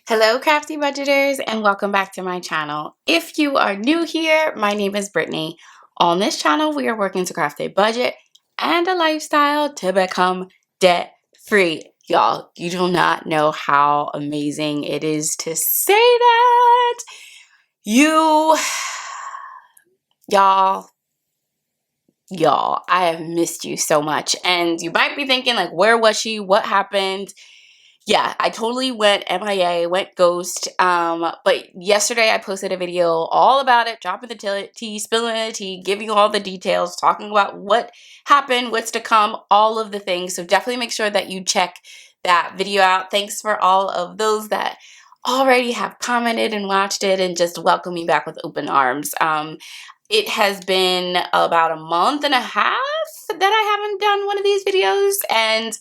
Hello, Crafty Budgeters, and welcome back to my channel. If you are new here, my name is Brittany. On this channel, we are working to craft a budget and a lifestyle to become debt-free. Y'all, you do not know how amazing it is to say that. Y'all, I have missed you so much. And you might be thinking, like, where was she? What happened? Yeah, I totally went MIA, went ghost. But yesterday I posted a video all about it, dropping the tea, spilling the tea, giving you all the details, talking about what happened, what's to come, all of the things. So definitely make sure that you check that video out. Thanks for all of those that already have commented and watched it and just welcome me back with open arms. It has been about a month and a half that I haven't done one of these videos, and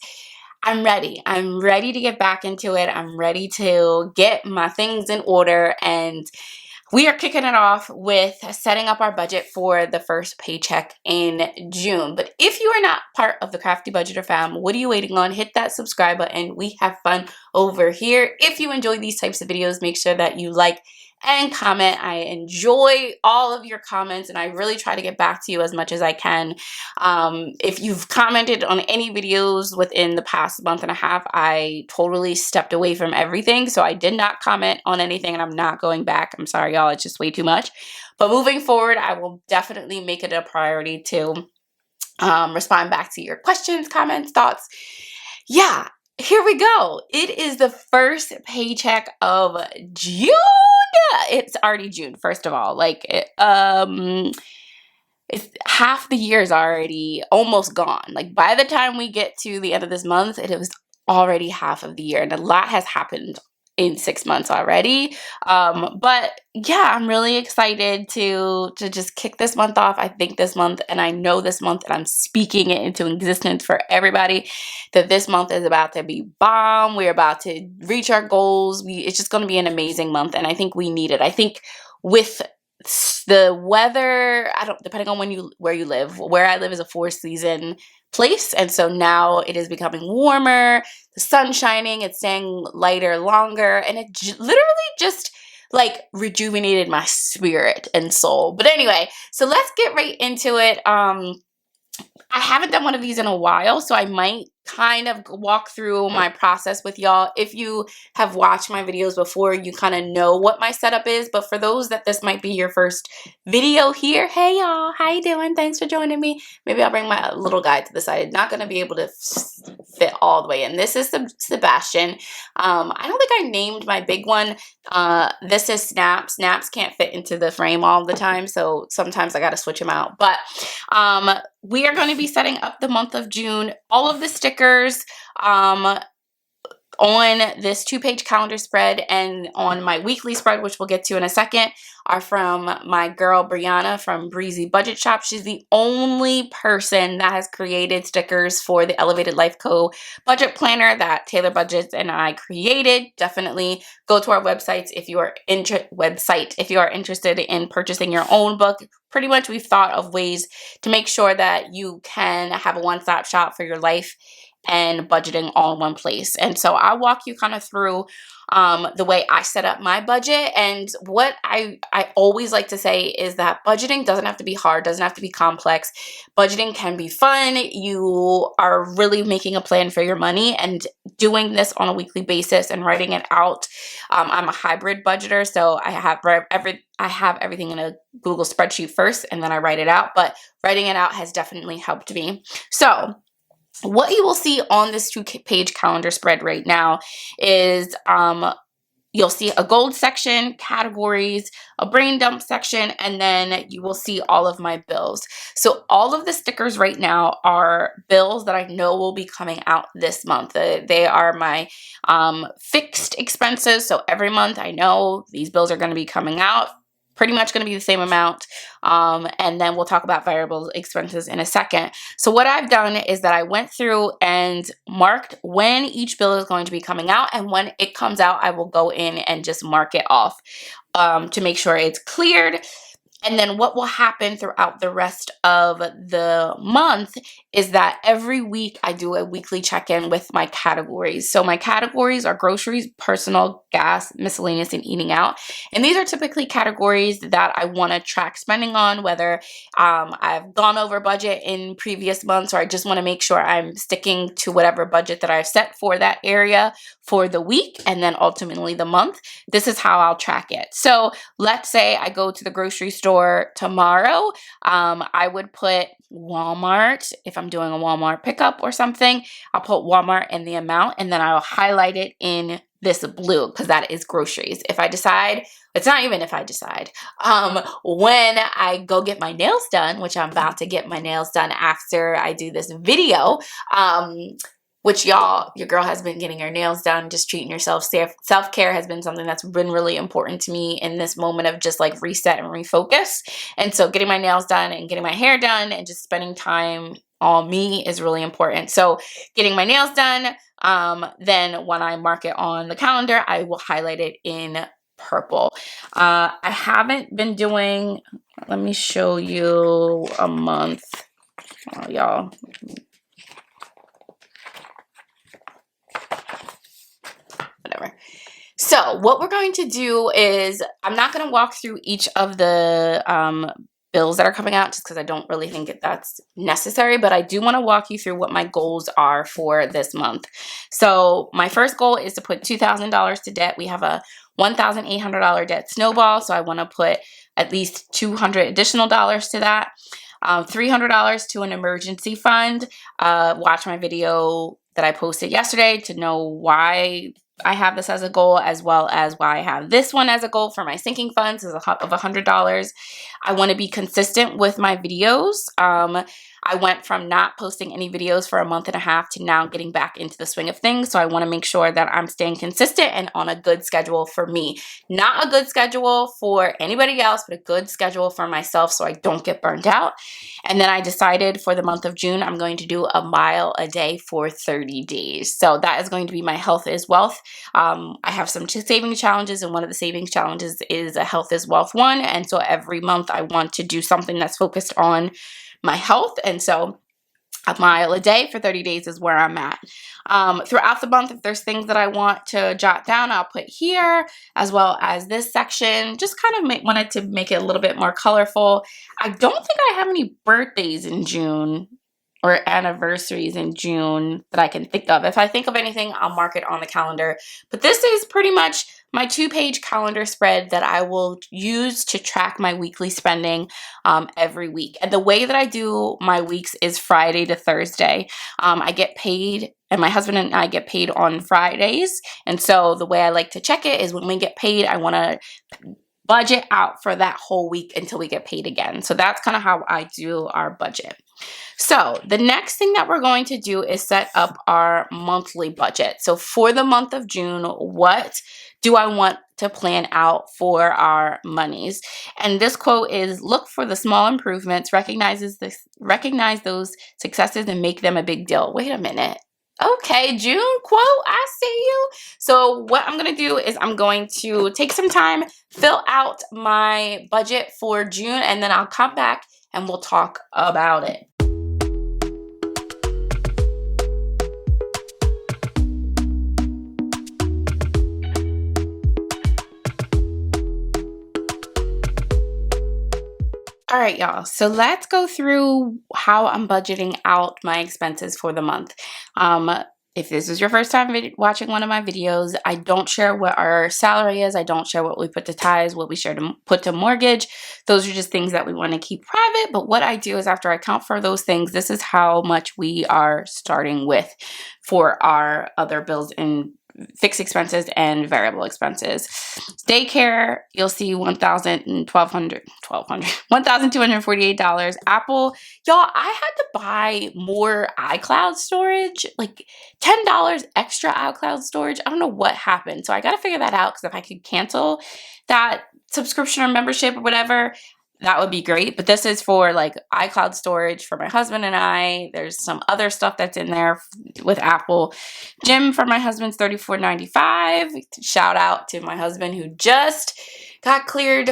I'm ready. I'm ready to get back into it. I'm ready to get my things in order, and we are kicking it off with setting up our budget for the first paycheck in June. But if you are not part of the Crafty Budgeter fam, what are you waiting on? Hit that subscribe button. We have fun over here. If you enjoy these types of videos, make sure that you like and comment. I enjoy all of your comments, and I really try to get back to you as much as I can. If you've commented on any videos within the past month and a half, I totally stepped away from everything, so I did not comment on anything, and I'm not going back. I'm sorry, y'all, it's just way too much. But moving forward, I will definitely make it a priority to respond back to your questions, comments, thoughts. Yeah, here we go. It is the first paycheck of June. It's already June, first of all. It's half the year is already almost gone. Like, by the time we get to the end of this month, it was already half of the year, and a lot has happened in 6 months already. But yeah, I'm really excited to just kick this month off. I think this month, and I know this month, and I'm speaking it into existence for everybody, that this month is about to be bomb. We're about to reach our goals. It's just going to be an amazing month, and I think we need it. I think with the weather, depending on where you live. Where I live is a 4-season place, and so now it is becoming warmer. The sun's shining. It's staying lighter longer, and it literally just like rejuvenated my spirit and soul. But anyway, so let's get right into it. I haven't done one of these in a while, so I might kind of walk through my process with y'all. If you have watched my videos before, you kind of know what my setup is. But for those that this might be your first video here, hey y'all, how you doing? Thanks for joining me. Maybe I'll bring my little guy to the side. Not going to be able to fit all the way in. This is Sebastian. I don't think I named my big one. This is Snaps. Snaps can't fit into the frame all the time, so sometimes I got to switch him out. But we are going to be setting up the month of June. All of the stickers on this 2-page calendar spread and on my weekly spread, which we'll get to in a second, are from my girl Brianna from Breezy Budget Shop. She's the only person that has created stickers for the Elevated Life Co. budget planner that Taylor Budgets and I created. Definitely go to our websites if you are interested in purchasing your own book. Pretty much we've thought of ways to make sure that you can have a one-stop shop for your life and budgeting all in one place. And so I'll walk you kind of through the way I set up my budget. And what I always like to say is that budgeting doesn't have to be hard, doesn't have to be complex. Budgeting can be fun. You are really making a plan for your money and doing this on a weekly basis and writing it out. I'm a hybrid budgeter, so I have everything in a Google spreadsheet first, and then I write it out. But writing it out has definitely helped me. So what you will see on this 2-page calendar spread right now is you'll see a gold section, categories, a brain dump section, and then you will see all of my bills. So all of the stickers right now are bills that I know will be coming out this month. They are my fixed expenses. So every month I know these bills are going to be coming out. Pretty much going to be the same amount. And then we'll talk about variable expenses in a second. So what I've done is that I went through and marked when each bill is going to be coming out. And when it comes out, I will go in and just mark it off to make sure it's cleared. And then what will happen throughout the rest of the month is that every week I do a weekly check-in with my categories. So my categories are groceries, personal, gas, miscellaneous, and eating out. And these are typically categories that I want to track spending on, whether I've gone over budget in previous months, or I just want to make sure I'm sticking to whatever budget that I've set for that area for the week and then ultimately the month. This is how I'll track it. So let's say I go to the grocery store tomorrow. I would put Walmart. If I'm doing a Walmart pickup or something, I'll put Walmart in the amount, and then I'll highlight it in this blue because that is groceries. If I decide, it's not even if I decide, when I go get my nails done, which I'm about to get my nails done after I do this video, which y'all, your girl has been getting her nails done, just treating yourself. Self-care has been something that's been really important to me in this moment of just like reset and refocus. And so getting my nails done and getting my hair done and just spending time on me is really important. So getting my nails done, then when I mark it on the calendar, I will highlight it in purple. I haven't been doing, let me show you a month. Oh, y'all. Whatever. So what we're going to do is, I'm not going to walk through each of the bills that are coming out just because I don't really think that's necessary, but I do want to walk you through what my goals are for this month. So my first goal is to put $2,000 to debt. We have a $1,800 debt snowball, so I want to put at least $200 additional dollars to that. $300 to an emergency fund. Watch my video that I posted yesterday to know why I have this as a goal, as well as why I have this one as a goal for my sinking funds of $100. I want to be consistent with my videos. I went from not posting any videos for a month and a half to now getting back into the swing of things. So I want to make sure that I'm staying consistent and on a good schedule for me. Not a good schedule for anybody else, but a good schedule for myself so I don't get burned out. And then I decided for the month of June, I'm going to do a mile a day for 30 days. So that is going to be my health is wealth. I have some saving challenges, and one of the saving challenges is a health is wealth one. And so every month I want to do something that's focused on my health. And so a mile a day for 30 days is where I'm at. Throughout the month, if there's things that I want to jot down, I'll put here, as well as this section. Just kind of wanted to make it a little bit more colorful. I don't think I have any birthdays in June or anniversaries in June that I can think of. If I think of anything, I'll mark it on the calendar. But this is pretty much my 2-page calendar spread that I will use to track my weekly spending every week. And the way that I do my weeks is Friday to Thursday. I get paid, and my husband and I get paid on Fridays. And so the way I like to check it is when we get paid, I want to budget out for that whole week until we get paid again. So that's kind of how I do our budget. So the next thing that we're going to do is set up our monthly budget. So for the month of June, what do I want to plan out for our monies? And this quote is, look for the small improvements, recognize those successes and make them a big deal. Wait a minute. Okay, June quote, I see you. So what I'm going to do is I'm going to take some time, fill out my budget for June, and then I'll come back and we'll talk about it. All right, y'all. So let's go through how I'm budgeting out my expenses for the month. If this is your first time watching one of my videos, I don't share what our salary is. I don't share what we put to tithes, what we share to put to mortgage. Those are just things that we want to keep private. But what I do is after I account for those things, this is how much we are starting with for our other bills and fixed expenses and variable expenses. Daycare, you'll see $1,248. Apple, y'all, I had to buy more iCloud storage, like $10 extra iCloud storage. I don't know what happened. So I got to figure that out, because if I could cancel that subscription or membership or whatever, that would be great. But this is for like iCloud storage for my husband and I. There's some other stuff that's in there with Apple. Gym for my husband's $34.95. Shout out to my husband who just got cleared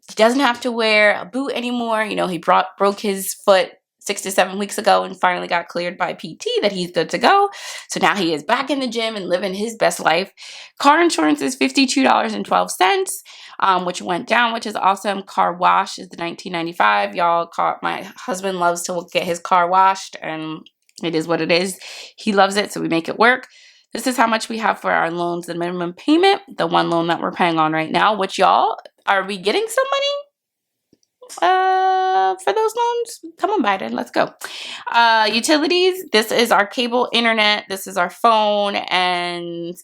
He doesn't have to wear a boot anymore. You know, he broke his foot 6 to 7 weeks ago and finally got cleared by PT that he's good to go. So now he is back in the gym and living his best life. Car insurance is $52.12, which went down, which is awesome. Car wash is the $19.95. Y'all, my husband loves to get his car washed, and it is what it is. He loves it, so we make it work. This is how much we have for our loans, the minimum payment, the one loan that we're paying on right now, which y'all, are we getting some money for those loans? Come on, Biden, let's go. Utilities, this is our cable internet, this is our phone, and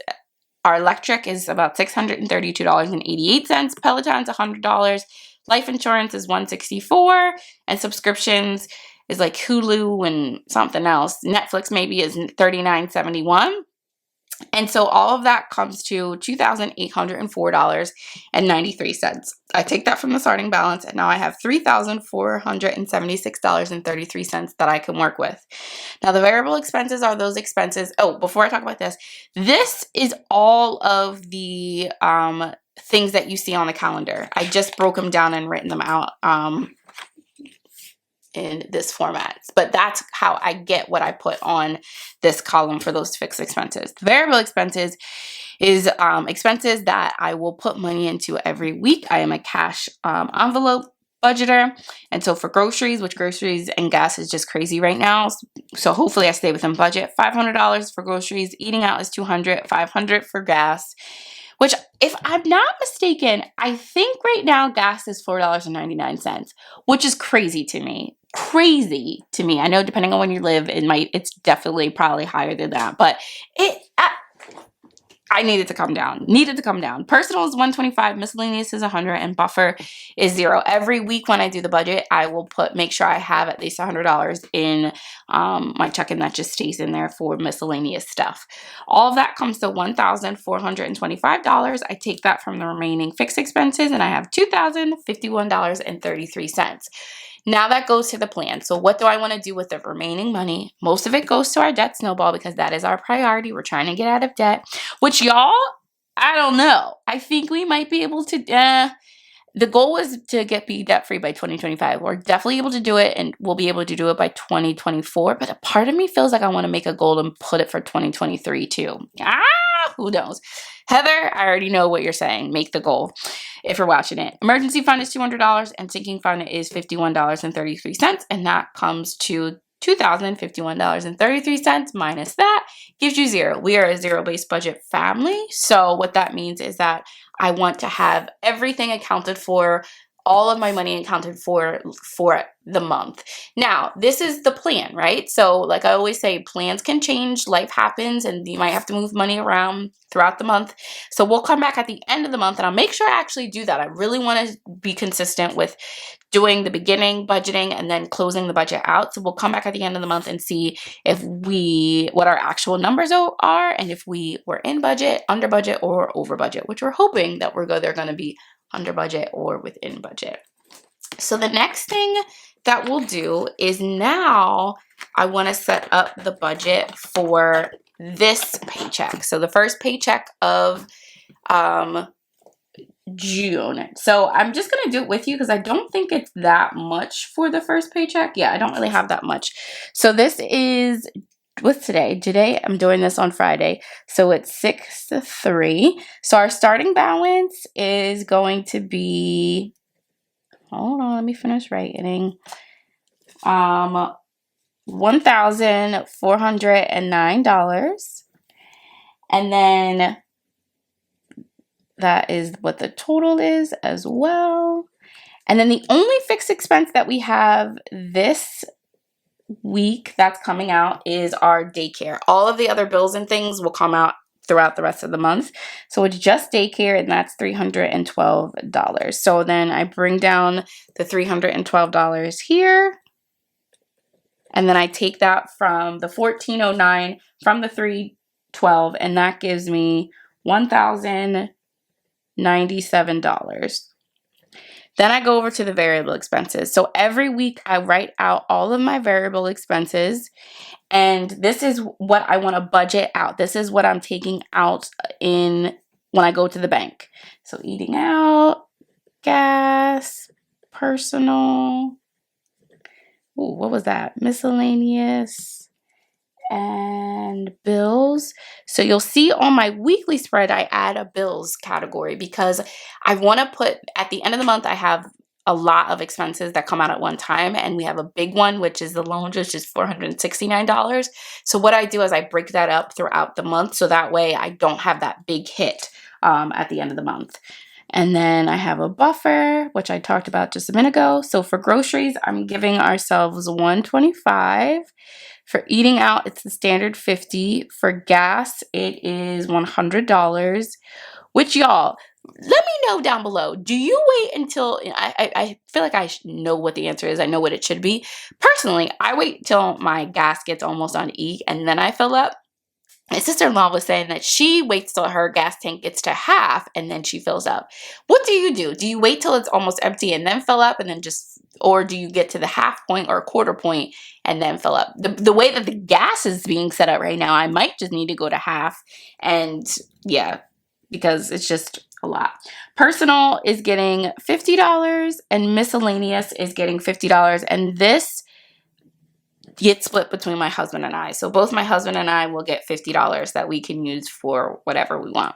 our electric is about $632.88. Peloton's $100. Life insurance is $164, and subscriptions is like Hulu and something else. Netflix maybe is $39.71. And so all of that comes to $2,804.93. I take that from the starting balance, and now I have $3,476.33 that I can work with. Now, the variable expenses are those expenses. Oh, before I talk about this is all of the things that you see on the calendar. I just broke them down and written them out in this format, but that's how I get what I put on this column for those fixed expenses. The variable expenses is expenses that I will put money into every week. I am a cash envelope budgeter, and so for groceries, which groceries and gas is just crazy right now, so hopefully I stay within budget. $500 for groceries, eating out is $200, $500 for gas, which, if I'm not mistaken, I think right now gas is $4.99, which is crazy to me. Crazy to me. I know depending on when you live, it's definitely probably higher than that, but I needed to come down. Personal is $125, miscellaneous is $100, and buffer is $0. Every week when I do the budget, I will make sure I have at least $100 in my check-in that just stays in there for miscellaneous stuff. All of that comes to $1,425. I take that from the remaining fixed expenses, and I have $2,051.33. Now that goes to the plan. So what do I want to do with the remaining money? Most of it goes to our debt snowball because that is our priority. We're trying to get out of debt, which y'all, I don't know. I think we might be able to, the goal was to be debt-free by 2025. We're definitely able to do it, and we'll be able to do it by 2024. But a part of me feels like I want to make a goal and put it for 2023 too. Who knows? Heather, I already know what you're saying. Make the goal if you're watching it. Emergency fund is $200, and sinking fund is $51.33, and that comes to $2,051.33 minus that gives you $0. We are a zero-based budget family, so what that means is that I want to have everything accounted for, all of my money accounted for the month. Now, this is the plan, right? So like I always say, plans can change, life happens, and you might have to move money around throughout the month. So we'll come back at the end of the month, and I'll make sure I actually do that. I really want to be consistent with doing the beginning budgeting and then closing the budget out. So we'll come back at the end of the month and see what our actual numbers are, and if we were in budget, under budget, or over budget, which we're hoping that they're going to be under budget or within budget. So the next thing that we'll do is now I want to set up the budget for this paycheck. So the first paycheck of June. So I'm just going to do it with you because I don't think it's that much for the first paycheck. Yeah, I don't really have that much. So this is, what's today? Today I'm doing this on Friday. So it's 6/3. So our starting balance is going to be, hold on, let me finish writing. $1,409. And then that is what the total is as well. And then the only fixed expense that we have this week that's coming out is our daycare. All of the other bills and things will come out throughout the rest of the month. So it's just daycare, and that's $312. So then I bring down the $312 here, and then I take that from the $1,409 from the $312, and that gives me $1,097. Then I go over to the variable expenses. So every week I write out all of my variable expenses, and this is what I want to budget out. This is what I'm taking out when I go to the bank. So eating out, gas, personal. Ooh, what was that? Miscellaneous and bills. So you'll see on my weekly spread, I add a bills category because I want to put at the end of the month, I have a lot of expenses that come out at one time. And we have a big one, which is the loans, which is $469. So what I do is I break that up throughout the month. So that way I don't have that big hit at the end of the month. And then I have a buffer, which I talked about just a minute ago. So for groceries, I'm giving ourselves $125. For eating out, it's the standard $50. For gas, it is $100. Which, y'all, let me know down below. Do you wait until, I feel like I know what the answer is. I know what it should be. Personally, I wait till my gas gets almost on E and then I fill up. My sister-in-law was saying that she waits till her gas tank gets to half and then she fills up. What do you do? Do you wait till it's almost empty and then fill up and then just, or do you get to the half point or a quarter point and then fill up? The way that the gas is being set up right now, I might just need to go to half and yeah, because it's just a lot. Personal is getting $50 and miscellaneous is getting $50, and this gets split between my husband and I. So both my husband and I will get $50 that we can use for whatever we want.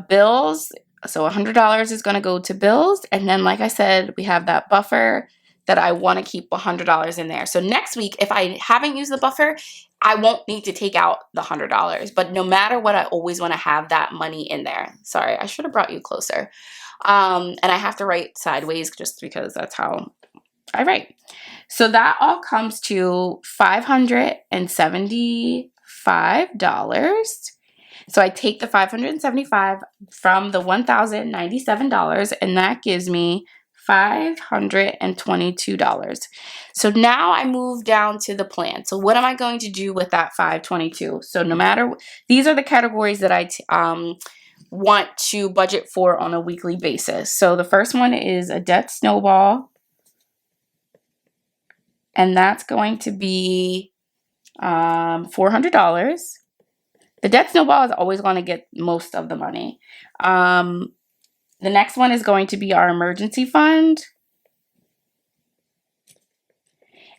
Bills, so $100 is going to go to bills. And then, like I said, we have that buffer that I want to keep $100 in there. So next week, if I haven't used the buffer, I won't need to take out the $100. But no matter what, I always want to have that money in there. Sorry, I should have brought you closer. And I have to write sideways just because that's how I write. So that all comes to $575. So I take the $575 from the $1,097, and that gives me $522. So now I move down to the plan. So what am I going to do with that $522? So no matter, these are the categories that I want to budget for on a weekly basis. So the first one is a debt snowball. And that's going to be $400. The debt snowball is always going to get most of the money. The next one is going to be our emergency fund.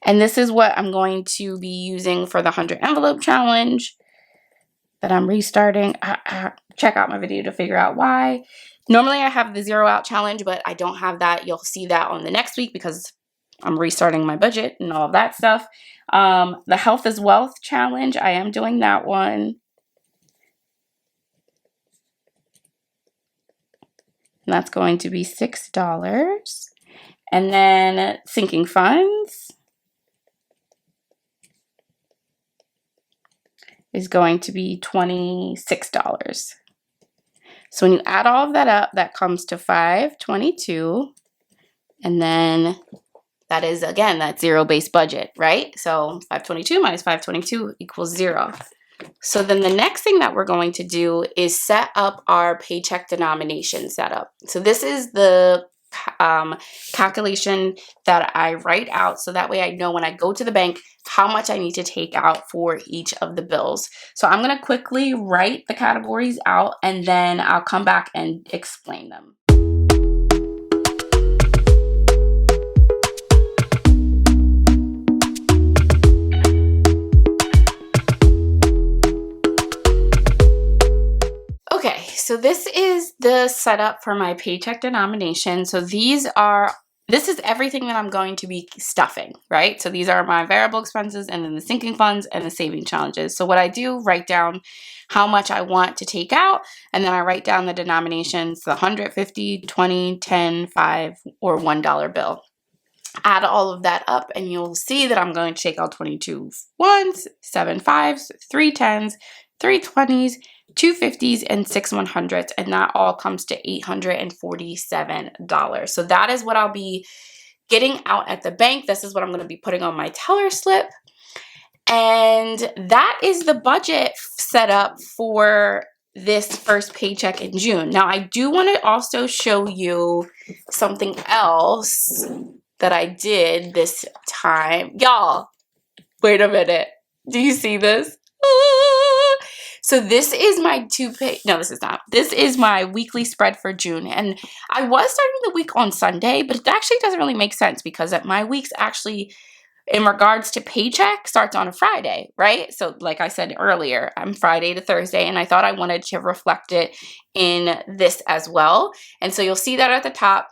And this is what I'm going to be using for the 100 envelope challenge that I'm restarting. Check out my video to figure out why. Normally I have the 0 out challenge, but I don't have that. You'll see that on the next week because I'm restarting my budget and all of that stuff. The Health is Wealth challenge, I am doing that one. And that's going to be $6. And then sinking funds is going to be $26. So when you add all of that up, that comes to $522. And then that is, again, that zero-based budget, right? So 522 minus 522 equals 0. So then the next thing that we're going to do is set up our paycheck denomination setup. So this is the calculation that I write out so that way I know when I go to the bank how much I need to take out for each of the bills. So I'm going to quickly write the categories out and then I'll come back and explain them. Okay, so this is the setup for my paycheck denomination. So this is everything that I'm going to be stuffing, right? So these are my variable expenses and then the sinking funds and the saving challenges. So what I do, write down how much I want to take out, and then I write down the denominations, the 100, 50, 20, 10, 5, or $1 bill. Add all of that up and you'll see that I'm going to take out 22 ones, 7 fives, 3 10s, 3 20s, 2 50s, and 6 100s, and that all comes to $847. So that is what I'll be getting out at the bank. This is what I'm going to be putting on my teller slip. And that is the budget set up for this first paycheck in June. Now, I do want to also show you something else that I did this time. Y'all, wait a minute. Do you see this? So this is my no, this is not. This is my weekly spread for June. And I was starting the week on Sunday, but it actually doesn't really make sense because my week's actually, in regards to paycheck, starts on a Friday, right? So like I said earlier, I'm Friday to Thursday, and I thought I wanted to reflect it in this as well. And so you'll see that at the top.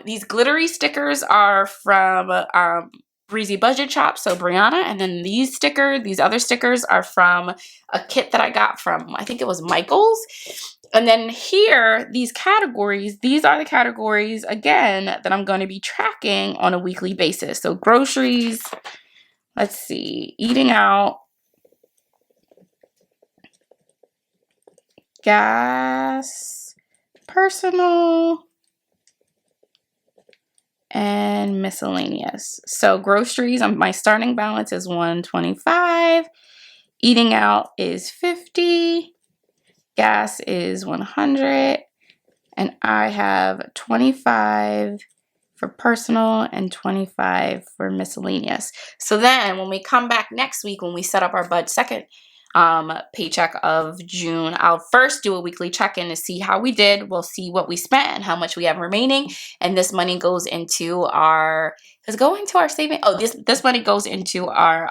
These glittery stickers are from Breezy Budget Shop, so Brianna, and then these other stickers are from a kit that I got from, I think it was Michael's. And then here, these categories, these are the categories, again, that I'm going to be tracking on a weekly basis. So groceries, let's see, eating out, gas, personal, and miscellaneous. So groceries, my starting balance is $125. Eating out is $50. Gas is $100. And I have $25 for personal and $25 for miscellaneous. So then when we come back next week, when we set up our second paycheck of June, I'll first do a weekly check-in to see how we did. We'll see what we spent and how much we have remaining. And this money goes into our, saving. Oh, this money goes into our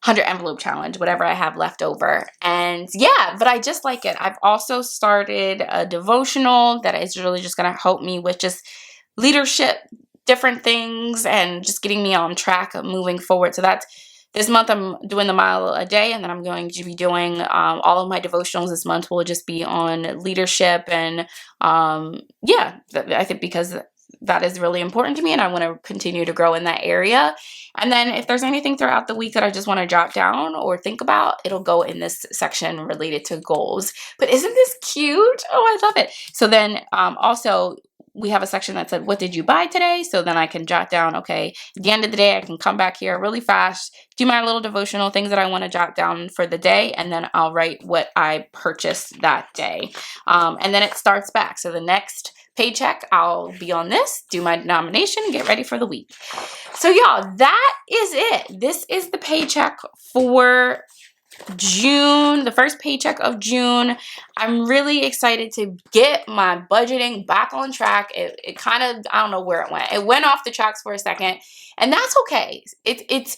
100 envelope challenge, whatever I have left over. And yeah, but I just like it. I've also started a devotional that is really just going to help me with just leadership, different things, and just getting me on track of moving forward. So that's this month I'm doing the mile a day, and then I'm going to be doing all of my devotionals this month will just be on leadership. And yeah, I think because that is really important to me, and I want to continue to grow in that area. And then if there's anything throughout the week that I just want to jot down or think about, it'll go in this section related to goals. But isn't this cute? Oh, I love it. So then also we have a section that said, what did you buy today? So then I can jot down, okay, at the end of the day, I can come back here really fast, do my little devotional things that I want to jot down for the day, and then I'll write what I purchased that day. And then it starts back. So the next paycheck, I'll be on this, do my denomination, get ready for the week. So y'all, that is it. This is the paycheck for June, the first paycheck of June. I'm really excited to get my budgeting back on track. It kind of, I don't know where it went. It went off the tracks for a second, and that's okay. It's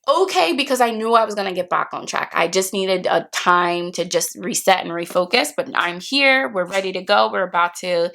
okay because I knew I was going to get back on track. I just needed a time to just reset and refocus, but I'm here. We're ready to go. We're about to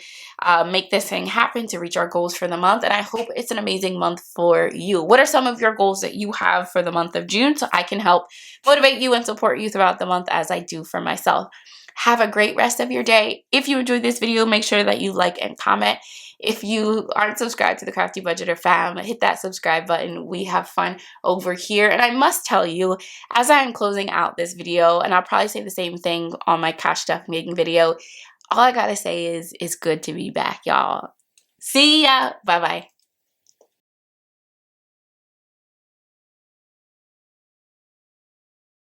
make this thing happen to reach our goals for the month, and I hope it's an amazing month for you. What are some of your goals that you have for the month of June so I can help motivate you and support you throughout the month as I do for myself? Have a great rest of your day. If you enjoyed this video, make sure that you like and comment. If you aren't subscribed to the Crafty Budgeter fam, hit that subscribe button. We have fun over here. And I must tell you, as I am closing out this video, and I'll probably say the same thing on my cash stuff making video, all I gotta say is it's good to be back, y'all. See ya. Bye-bye.